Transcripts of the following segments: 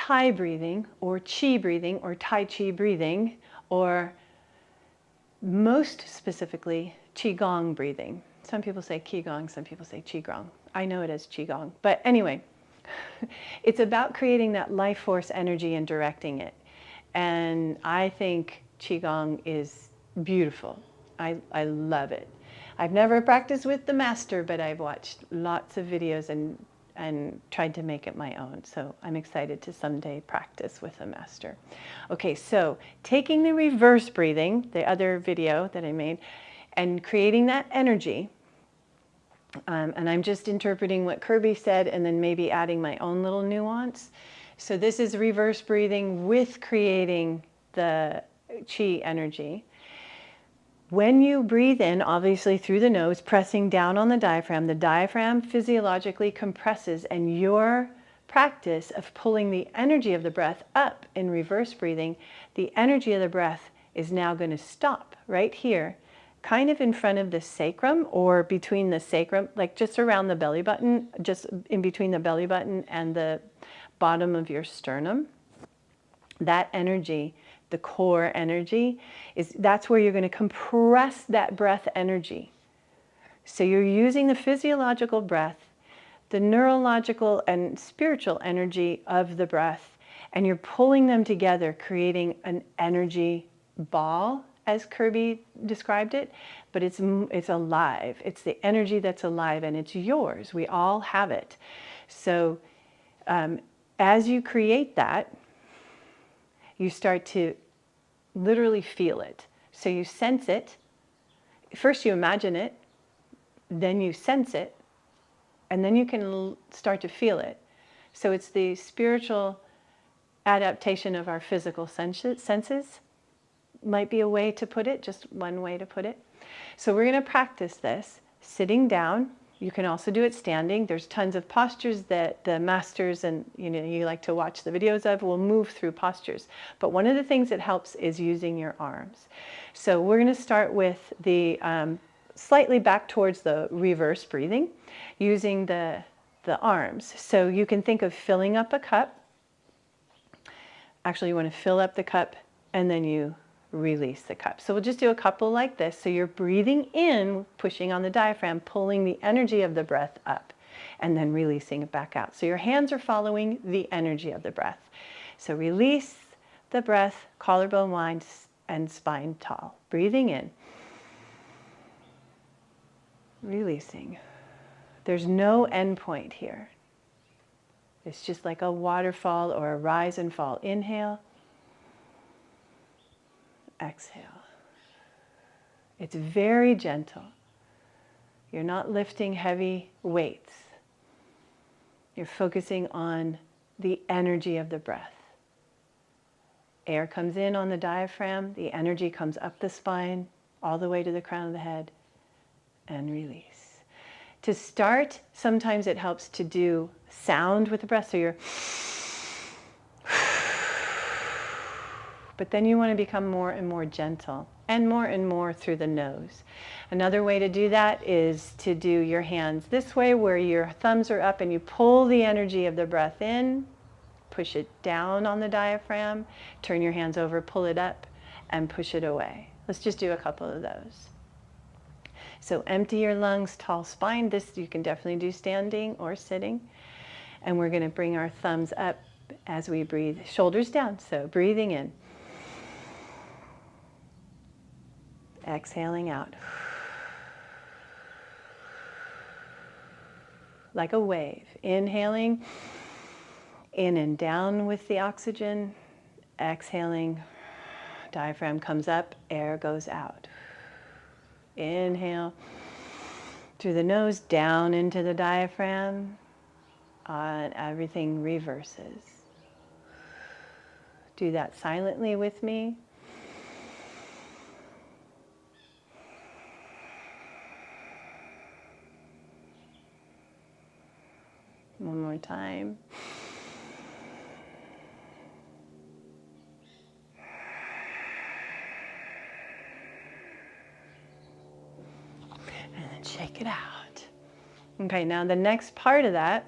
Thai breathing or Qi breathing or Tai Chi breathing, or most specifically Qigong breathing. Some people say Qigong, some people say Qigong. I know it as Qigong. But anyway, it's about creating that life force energy and directing it. And I think Qigong is beautiful. I love it. I've never practiced with the master, but I've watched lots of videos and tried to make it my own. So I'm excited to someday practice with a master. Okay, so taking the reverse breathing, the other video that I made, and creating that energy, and I'm just interpreting what Kirby said and then maybe adding my own little nuance. So this is reverse breathing with creating the Qi energy. When you breathe in, obviously through the nose, pressing down on the diaphragm physiologically compresses, and your practice of pulling the energy of the breath up in reverse breathing, the energy of the breath is now going to stop right here, kind of in front of the sacrum or between the sacrum, like just around the belly button, just in between the belly button and the bottom of your sternum. That energy, the core energy, that's where you're going to compress that breath energy. So you're using the physiological breath, the neurological and spiritual energy of the breath, and you're pulling them together, creating an energy ball, as Kirby described it, but it's alive. It's the energy that's alive, and it's yours. We all have it. So as you create that, you start to literally feel it. So you sense it. First you imagine it, then you sense it, and then you can start to feel it. So it's the spiritual adaptation of our physical senses. Might be a way to put it, just one way to put it. So we're going to practice this sitting down. You can also do it standing. There's tons of postures that the masters and you like to watch the videos of will move through postures. But one of the things that helps is using your arms. So we're going to start with the slightly back towards the reverse breathing, using the arms. So you can think of filling up a cup. Actually, you want to fill up the cup and then you release the cup. So we'll just do a couple like this. So you're breathing in, pushing on the diaphragm, pulling the energy of the breath up, and then releasing it back out. So your hands are following the energy of the breath. So release the breath, collarbone wide and spine tall. Breathing in. Releasing. There's no end point here. It's just like a waterfall or a rise and fall. Inhale. Exhale. It's very gentle. You're not lifting heavy weights. You're focusing on the energy of the breath. Air comes in on the diaphragm, the energy comes up the spine, all the way to the crown of the head, and release. To start, sometimes it helps to do sound with the breath, so you're but then you want to become more and more gentle and more through the nose. Another way to do that is to do your hands this way, where your thumbs are up and you pull the energy of the breath in, push it down on the diaphragm, turn your hands over, pull it up, and push it away. Let's just do a couple of those. So empty your lungs, tall spine. This you can definitely do standing or sitting. And we're going to bring our thumbs up as we breathe, shoulders down. So breathing in. Exhaling out. Like a wave. Inhaling in and down with the oxygen. Exhaling, diaphragm comes up, air goes out. Inhale through the nose, down into the diaphragm, and everything reverses. Do that silently with me. One more time. And then shake it out. Okay, now the next part of that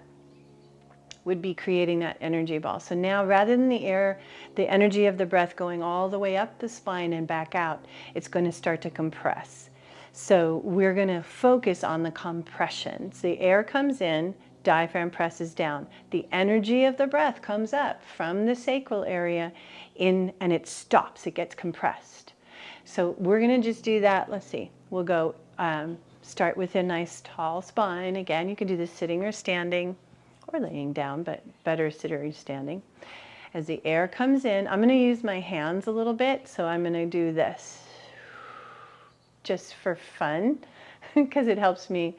would be creating that energy ball. So now rather than the air, the energy of the breath going all the way up the spine and back out, it's going to start to compress. So we're going to focus on the compression. So the air comes in, diaphragm presses down. The energy of the breath comes up from the sacral area in, and it stops, it gets compressed. So we're going to just do that. Let's see, we'll go start with a nice tall spine. Again, you can do this sitting or standing or laying down, but better sitting or standing. As the air comes in, I'm going to use my hands a little bit, so I'm going to do this just for fun because it helps me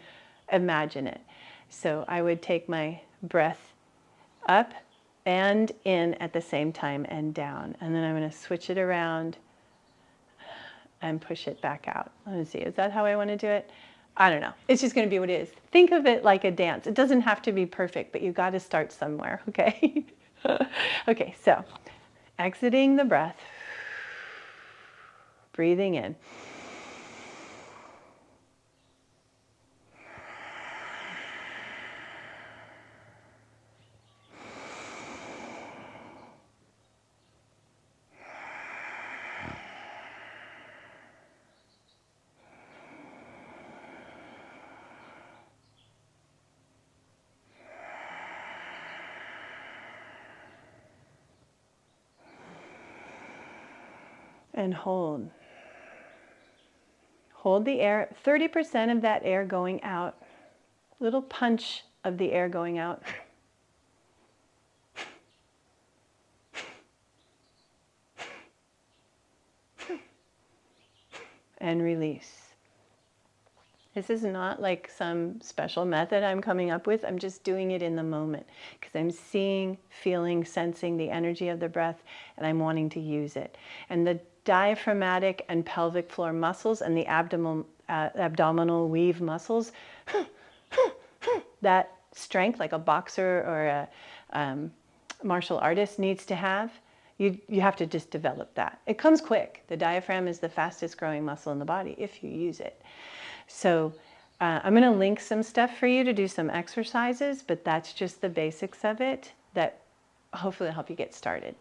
imagine it. So I would take my breath up and in at the same time and down, and then I'm going to switch it around and push it back out. Let me see, is that how I want to do it? I don't know. It's just going to be what it is. Think of it like a dance. It doesn't have to be perfect, but you got to start somewhere, okay? Okay, so exiting the breath, breathing in. And hold. Hold the air, 30% of that air going out. Little punch of the air going out. And release. This is not like some special method I'm coming up with. I'm just doing it in the moment because I'm seeing, feeling, sensing the energy of the breath, and I'm wanting to use it. And the diaphragmatic and pelvic floor muscles and the abdominal weave muscles, that strength like a boxer or a martial artist needs to have, you have to just develop that. It comes quick. The diaphragm is the fastest growing muscle in the body if you use it. So I'm going to link some stuff for you to do some exercises, but that's just the basics of it that hopefully will help you get started.